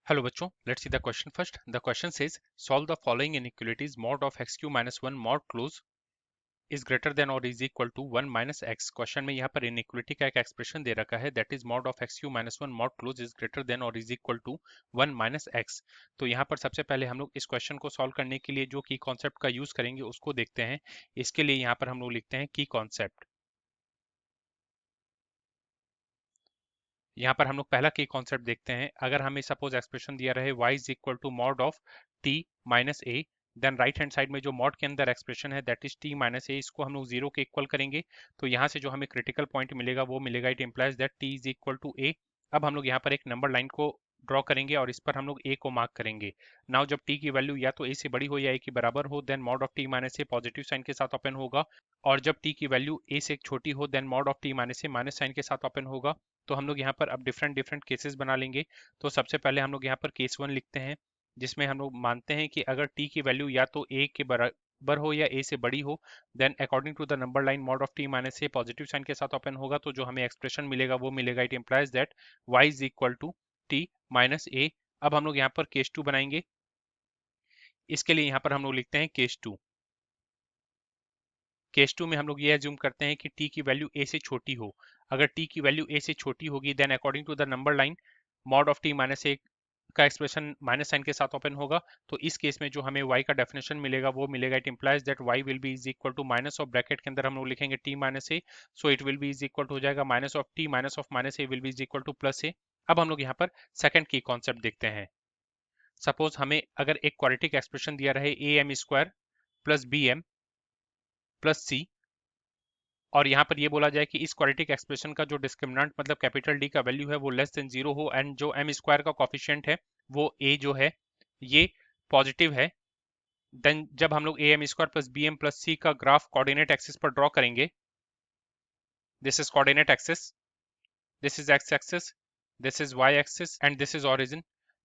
Hello बच्चों, let's see the question first. The question says solve the following inequalities. Mod of x cube minus 1 mod close is greater than or is equal to 1 minus x. Question में यहाँ पर inequality का एक expression दे रखा है, that is mod of x cube minus one mod close is greater than और is equal to 1 minus x. तो यहाँ पर सबसे पहले हम लोग इस क्वेश्चन को सॉल्व करने के लिए जो की कॉन्सेप्ट का यूज करेंगे उसको देखते हैं. इसके लिए यहाँ पर हम लोग लिखते हैं की कॉन्सेप्ट. यहाँ पर हम लोग पहला की कॉन्सेप्ट देखते हैं. अगर हमें सपोज एक्सप्रेशन दिया रहे y is equal to mod of t minus a, then right hand side में जो मॉड के अंदर एक्सप्रेशन है that is t minus a, इसको हम लोग जीरो के इक्वल करेंगे. तो यहाँ से जो हमें क्रिटिकल पॉइंट मिलेगा वो मिलेगा, it implies that t is equal to a. अब हम लोग यहाँ पर एक नंबर लाइन को ड्रॉ करेंगे और इस पर हम लोग a को मार्क करेंगे. नाउ जब t की वैल्यू या तो a से बड़ी हो या a के बराबर हो, then mod of t minus a positive sign के साथ ओपन होगा. और जब t की वैल्यू a से छोटी हो, then mod of t minus a minus sign के साथ ओपन होगा. तो हम लोग यहाँ पर अब डिफरेंट डिफरेंट केसेस बना लेंगे. तो सबसे पहले हम लोग यहाँ पर केस वन लिखते हैं, जिसमें हम लोग मानते हैं कि अगर t की वैल्यू या तो a के बराबर हो या a से बड़ी हो, then according to the number line mod of t minus a positive sign के साथ ओपन होगा. तो जो हमें एक्सप्रेशन मिलेगा वो मिलेगा, it implies that y is equal to t minus a. अब हम लोग यहाँ पर केस टू बनाएंगे. इसके लिए यहाँ पर हम लोग लिखते हैं केस टू. केस टू में हम लोग ये एज्यूम करते हैं कि t की वैल्यू a से छोटी हो. अगर t की वैल्यू a से छोटी होगी, then according to the number line mod of t minus a का एक्सप्रेशन माइनस साइन के साथ ओपन होगा. तो इस केस में जो हमें y का डेफिनेशन मिलेगा वो मिलेगा, it implies that y will be is equal to minus of bracket के अंदर हम लोग लिखेंगे t minus a, so it will be is equal to हो जाएगा minus of t minus of minus a will be is equal to plus a. अब हम लोग यहाँ पर सेकंड की कॉन्सेप्ट देखते हैं. सपोज हमें अगर एक क्वाड्रेटिक एक्सप्रेशन दिया रहे a m square plus b m plus c, और यहाँ पर ये बोला जाए कि इस क्वाड्रेटिक एक्सप्रेशन का जो डिस्क्रिमिनेंट मतलब कैपिटल डी का वैल्यू है वो लेस देन जीरो हो, एंड जो एम स्क्वायर का कॉफिशिएंट है वो ए जो है ये पॉजिटिव है. देन जब हम लोग a m square plus b m plus c का ग्राफ कोऑर्डिनेट एक्सिस पर ड्रॉ करेंगे, this is coordinate axis, this is x axis, this is y axis and this is origin.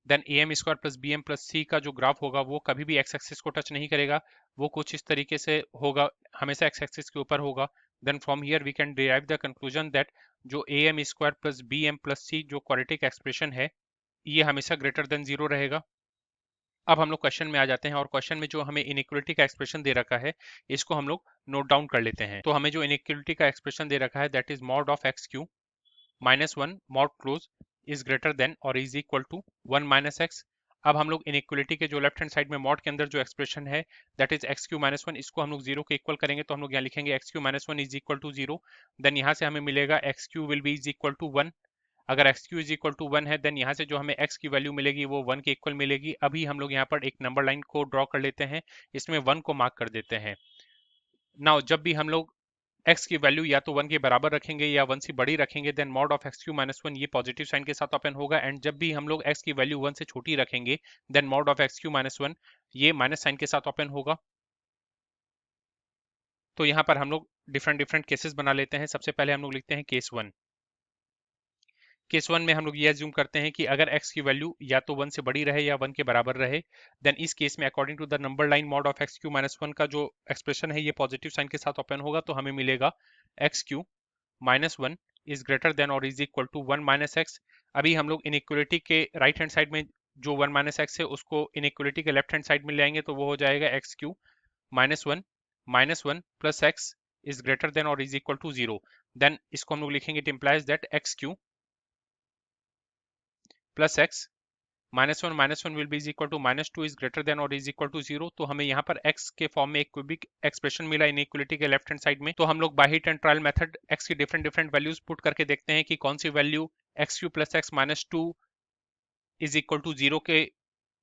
Then a m square plus b m plus c का जो graph होगा वो कभी भी x axis को touch नहीं करेगा, वो कुछ इस तरीके से होगा, हमेशा एक्स एक्सिस के ऊपर होगा. Then from here we can derive the conclusion that जो a m square plus b m plus c जो क्वाड्रेटिक एक्सप्रेशन है ये हमेशा ग्रेटर देन जीरो रहेगा. अब हम लोग क्वेश्चन में आ जाते हैं, और क्वेश्चन में जो हमें इनइक्वलिटी का एक्सप्रेशन दे रखा है इसको हम लोग नोट डाउन कर लेते हैं. तो हमें जो इनइक्वलिटी का एक्सप्रेशन दे रखा है that is mod of x cube minus one mod close is greater than और is equal to 1 minus x. अब हम लोग इनइक्वलिटी के जो लेफ्ट हैंड साइड में मॉड के अंदर जो एक्सप्रेशन है that is x cube minus one, इसको हम लोग जीरो के इक्वल करेंगे. तो हम लोग यहाँ लिखेंगे x cube minus one is equal to zero. Then यहाँ से हमें मिलेगा x cube will be is equal to one. अगर x cube is equal to one है, देन यहाँ से जो हमें एक्स की वैल्यू मिलेगी वो वन के इक्वल मिलेगी. अभी हम लोग यहाँ पर एक नंबर लाइन को ड्रॉ कर लेते हैं, इसमें वन को मार्क कर देते हैं. नाउ जब भी हम लोग x की वैल्यू या तो 1 के बराबर रखेंगे या 1 से बड़ी रखेंगे, then mod of x cube minus one ये पॉजिटिव साइन के साथ ओपन होगा. एंड जब भी हम लोग x की वैल्यू 1 से छोटी रखेंगे, then mod of x cube minus one ये माइनस साइन के साथ ओपन होगा. तो यहाँ पर हम लोग डिफरेंट डिफरेंट केसेस बना लेते हैं. सबसे पहले हम लोग लिखते हैं केस वन. केस वन में हम लोग ये एज्यूम करते हैं कि अगर x की वैल्यू या तो 1 से बड़ी रहे या 1 के बराबर रहे, देन इस केस में according to the number line mod of x cube minus one का जो एक्सप्रेशन है ये पॉजिटिव साइन के साथ ओपन होगा. तो हमें मिलेगा x cube minus one is greater than और is equal to 1 minus x. अभी हम लोग इनइक्वलिटी के राइट हैंड साइड में जो 1 माइनस एक्स है उसको इनइक्वलिटी के लेफ्ट हैंड साइड में ले आएंगे, तो वो हो जाएगा x cube minus one plus x is greater than और is equal to zero. Then इसको हम लोग लिखेंगे, it implies that x cube plus x minus one will be is equal to minus two is greater than और is equal to zero. तो हमें यहाँ पर x के फॉर्म में एक क्यूबिक एक्सप्रेशन मिला इनइक्वलिटी के लेफ्ट हैंड साइड में. तो हम लोग by hit and trial method x की डिफरेंट डिफरेंट वैल्यूज पुट करके देखते हैं कि कौन सी value x cube plus x minus two is equal to zero के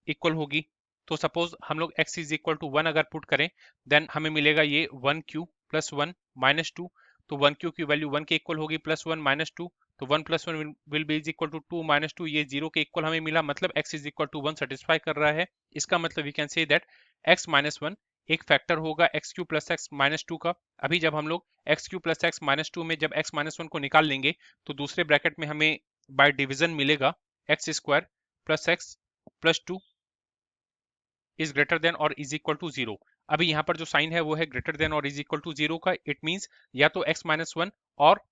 इक्वल होगी. तो सपोज हम लोग x is equal to one अगर पुट करें, देन हमें मिलेगा ये one cube plus one minus two. तो वन क्यू की वैल्यू वन के इक्वल होगी, प्लस वन माइनस टू, तो one plus one will be is equal to two minus two, ये जीरो के इक्वल हमें मिला, मतलब x is equal to one satisfy कर रहा है. इसका मतलब we can say that x minus one एक फैक्टर होगा x cube plus x minus two का. अभी जब हम लोग x cube plus x minus two में जब x माइनस वन को निकाल लेंगे, तो दूसरे ब्रैकेट में हमें बाय डिवीजन मिलेगा x square plus x plus to is greater than और इज इक्वल टू जीरो. अभी यहाँ पर जो साइन है वो है ग्रेटर देन और इज इक्वल टू जीरो का. इट मींस या तो x माइनस वन और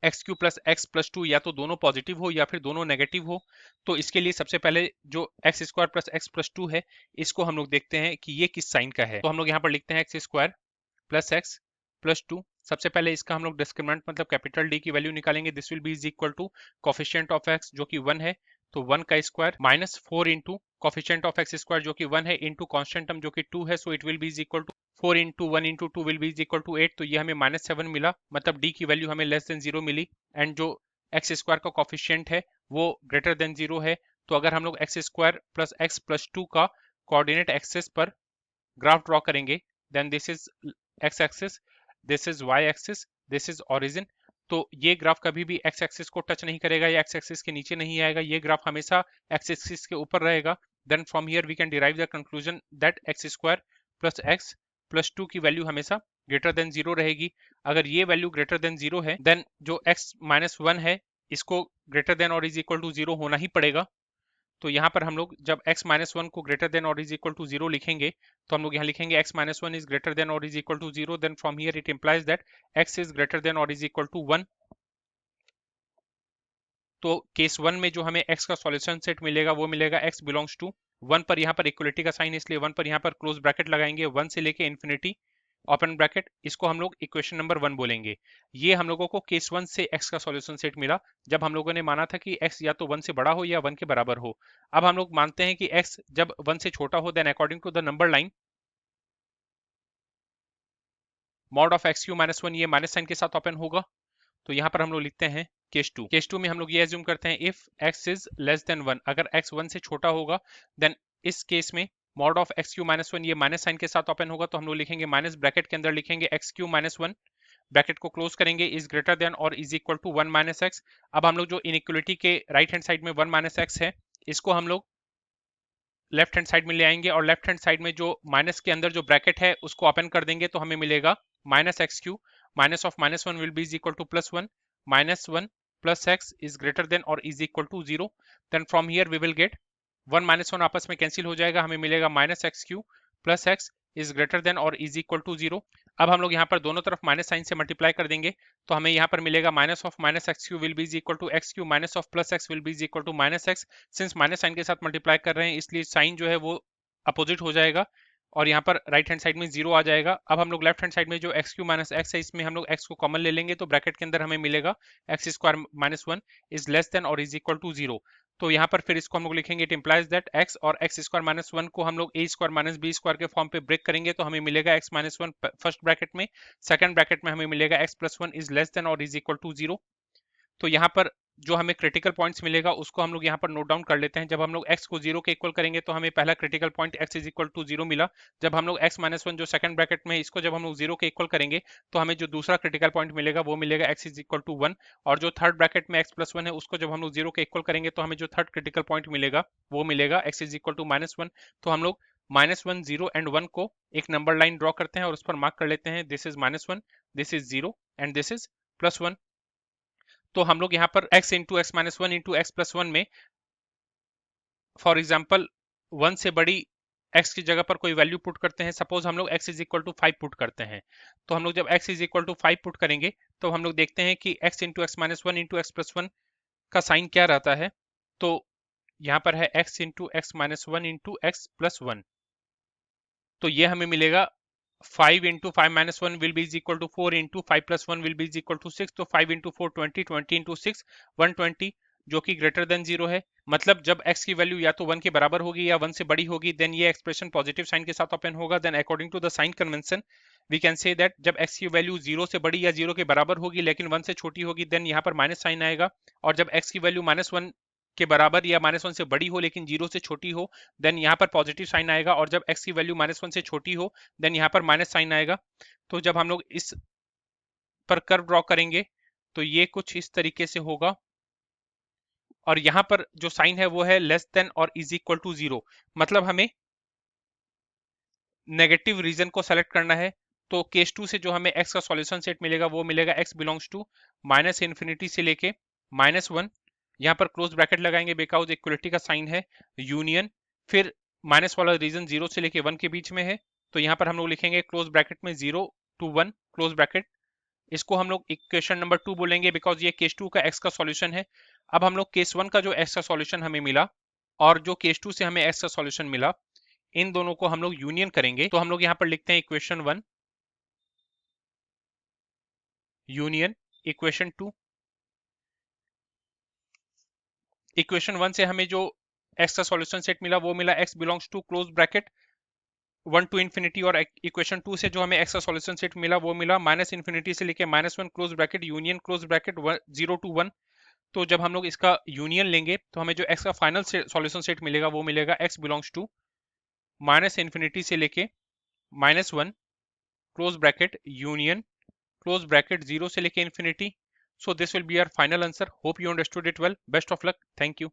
x cube plus x plus to या तो दोनों पॉजिटिव हो या फिर दोनों नेगेटिव हो। तो इसके लिए सबसे पहले जो x square plus x plus to है, इसको हम लोग देखते हैं कि ये किस साइन का है। तो हम लोग यहाँ पर लिखते हैं x square plus x plus two. सबसे पहले इसका हम लोग डिस्क्रिमिनेंट मतलब कैपिटल डी की वैल्यू निकालेंगे। This will be is equal to coefficient of x जो कि 1 है, तो 1 का square minus 4 into coefficient of x square जो कि 1 है इंटू कॉन्स्टेंट टर्म जो कि 2 है, so it will be is equal to 4 into 1 into 2 will be is equal to 8। तो ये हमें -7 मिला, मतलब डी की वैल्यू हमें लेस देन 0 मिली। एंड जो एक्स स्क्वायर का कोफिशिएंट है वो ग्रेटर देन 0 है। तो अगर हम लोग x square plus x plus two का कोऑर्डिनेट एक्सिस पर ग्राफ ड्रॉ करेंगे, then this is x axis, this is y axis, this is origin. तो ये ग्राफ कभी भी एक्स एक्सिस को टच नहीं करेगा या एक्स एक्सिस के नीचे नहीं आएगा, ये ग्राफ हमेशा एक्स एक्सिस के ऊपर रहेगा। Then from here we can derive the conclusion that x square plus x plus two की वैल्यू हमेशा ग्रेटर देन 0 रहेगी। अगर ये वैल्यू ग्रेटर देन 0 है, देन जो x माइनस 1 है इसको ग्रेटर देन और इज इक्वल टू 0 होना ही पड़ेगा। तो यहाँ पर हम लोग जब x माइनस 1 को ग्रेटर देन और इज इक्वल टू 0 लिखेंगे, तो हम लोग यहाँ लिखेंगे x minus 1 is greater than और is equal to 0। Then from here it implies that x is greater than और इज इक्वल टू 1। तो केस 1 में जो हमें x का सॉल्यूशन सेट मिलेगा वो मिलेगा x बिलोंग्स टू 1 पर, यहाँ पर इक्वलिटी का साइन इसलिए 1 पर यहाँ पर क्लोज ब्रैकेट लगाएंगे 1 से लेके इन्फिनिटी ओपन ब्रैकेट, इसको हम लोग इक्वेशन नंबर 1 बोलेंगे। ये हम लोगों को केस 1 से x का सॉल्यूशन सेट मिला जब हम लोगों ने माना था कि x या तो 1 से बड़ा हो या 1 के बराबर हो। अब हम लोग मानते हैं कि x जब 1 से छोटा हो, then according to the number line mod of x cube minus 1 ये माइनस साइन के साथ ओपन होगा। तो यहाँ पर हम लोग लिखते हैं केस टू में हम लोग ये एज्यूम करते हैं if x is less than 1, अगर x 1 से छोटा होगा, देन इस केस में mod of x cube minus 1 ये माइनस साइन के साथ ओपन होगा। तो हम लोग लिखेंगे माइनस ब्रैकेट के अंदर लिखेंगे एक्स क्यू माइनस 1, ब्रैकेट को क्लोज करेंगे, इज ग्रेटर देन और is equal to 1 minus x. अब हम लोग जो इनइक्वलिटी के राइट हैंड साइड में 1 माइनस एक्स है, इसको हम लोग लेफ्ट हैंड साइड में ले आएंगे और लेफ्ट हैंड साइड में जो माइनस के अंदर जो ब्रैकेट है उसको ओपन कर देंगे। तो हमें मिलेगा minus x cube minus of minus 1 will be is equal to plus 1, minus 1 plus x is greater than और is equal to 0। Then from here we will get 1 minus 1 आपस में कैंसिल हो जाएगा, हमें मिलेगा minus x cube plus x is greater than और is equal to 0। अब हम लोग यहाँ पर दोनों तरफ माइनस साइन से मल्टीप्लाई कर देंगे, तो हमें यहाँ पर मिलेगा minus of minus x cube will be is equal to x cube minus of plus x will be is equal to minus x. Since minus sign के साथ मल्टीप्लाई कर रहे हैं इसलिए साइन जो है वो अपोजिट हो जाएगा और यहाँ पर राइट हैंड साइड में 0 आ जाएगा। अब हम लोग लेफ्ट हैंड साइड में जो एक्स क्यू माइनस एक्स है इसमें हम लोग एक्स को कॉमन ले लेंगे, तो ब्रैकेट के अंदर हमें मिलेगा x square minus 1 is less than और इज इक्वल टू 0। तो यहाँ पर फिर इसको हम लोग लिखेंगे इट इंप्लाइज दैट एक्स और एक्स स्क्वायर माइनस 1 को हम लोग ए स्क्वायर माइनस बी स्क्वायर के फॉर्म पे ब्रेक करेंगे, तो हमें मिलेगा एक्स माइनस 1 फर्स्ट ब्रैकेट में, सेकंड ब्रैकेट में हमें मिलेगा x plus 1 is less than और इज इक्वल टू 0। तो यहाँ पर जो हमें क्रिटिकल पॉइंट्स मिलेगा उसको हम लोग यहाँ पर नोट डाउन कर लेते हैं। जब हम लोग x को 0 के इक्वल करेंगे तो हमें पहला critical point x is equal to 0 मिला। जब हम लोग x माइनस 1 जो सेकंड ब्रैकेट में है इसको जब हम लोग 0 के इक्वल करेंगे तो हमें जो दूसरा क्रिटिकल पॉइंट मिलेगा वो मिलेगा x इज इक्वल टू 1, और जो थर्ड ब्रैकेट में x प्लस 1 है उसको जब हम लोग 0 के इक्वल करेंगे तो हमें जो थर्ड क्रिटिकल पॉइंट मिलेगा वो मिलेगा x is equal to minus 1। तो हम लोग माइनस 1 0 एंड 1 को एक नंबर लाइन ड्रॉ करते हैं और उस पर मार्क कर लेते हैं this is minus 1, this is 0 and this is plus 1। तो हम लोग यहाँ पर x into x minus 1 into x plus 1 में फॉर एग्जाम्पल 1 से बड़ी x की जगह पर कोई वैल्यू पुट करते हैं। सपोज हम लोग x is equal to 5 put करते हैं, तो हम लोग जब x is equal to 5 put करेंगे तो हम लोग देखते हैं कि x into x minus 1 into x plus 1 का साइन क्या रहता है। तो यहाँ पर है x into x minus 1 into x plus 1, तो ये हमें मिलेगा 5 into 5 minus 1 will be is equal to 4 into 5 plus 1 will be is equal to 6। तो 5 इंटू 4 20, 20 इंटू 6 120 जो कि ग्रेटर देन 0 है। मतलब जब x की वैल्यू या तो 1 के बराबर होगी या 1 से बड़ी होगी देन ये एक्सप्रेशन पॉजिटिव साइन के साथ ओपन होगा। Then according to the sign convention we can say that जब x की वैल्यू 0 से बड़ी या 0 के बराबर होगी लेकिन 1 से छोटी होगी देन यहाँ पर माइनस साइन आएगा, और जब x की वैल्यू माइनस 1 के बराबर या माइनस 1 से बड़ी हो लेकिन 0 से छोटी हो देन यहाँ पर पॉजिटिव साइन आएगा, और जब x की वैल्यू माइनस 1 से छोटी हो देन यहाँ पर माइनस साइन आएगा। तो जब हम लोग इस पर कर्व ड्रॉ करेंगे तो ये कुछ इस तरीके से होगा, और यहाँ पर जो साइन है वो है लेस देन और इज इक्वल टू 0, मतलब हमें नेगेटिव रीजन को सेलेक्ट करना है। तो केस 2 से जो हमें x का सॉल्यूशन सेट मिलेगा वो मिलेगा x belongs to minus infinity से लेके माइनस 1, यहाँ पर क्लोज ब्रैकेट लगाएंगे बिकॉज इक्वलिटी का साइन है, यूनियन, फिर माइनस वाला रीजन 0 से लेके 1 के बीच में है, तो यहाँ पर हम लोग लिखेंगे क्लोज ब्रैकेट में 0 टू 1 क्लोज ब्रैकेट इसको हम लोग इक्वेशन नंबर 2 बोलेंगे बिकॉज ये केस 2 का एक्स का सॉल्यूशन है। अब हम लोग केस 1 का जो एक्स का सॉल्यूशन हमें मिला और जो केस 2 से हमें एक्स का सॉल्यूशन मिला, इन दोनों को हम लोग यूनियन करेंगे। तो हम लोग यहाँ पर लिखते हैं इक्वेशन 1 यूनियन इक्वेशन 2। इक्वेशन 1 से हमें जो एक्स का सॉल्यूशन सेट मिला वो मिला x belongs to close bracket 1 to infinity, और इक्वेशन 2 से जो हमें एक्स का सॉल्यूशन सेट मिला वो मिला माइनस इन्फिनिटी से लेके -1 close bracket union close bracket 0 to 1। तो जब हम लोग इसका यूनियन लेंगे तो हमें जो एक्स का फाइनल सॉल्यूशन सेट मिलेगा वो मिलेगा x belongs to minus infinity से लेके -1 close bracket union close bracket 0 से लेके infinity. So this will be our final answer. Hope you understood it well. Best of luck. Thank you.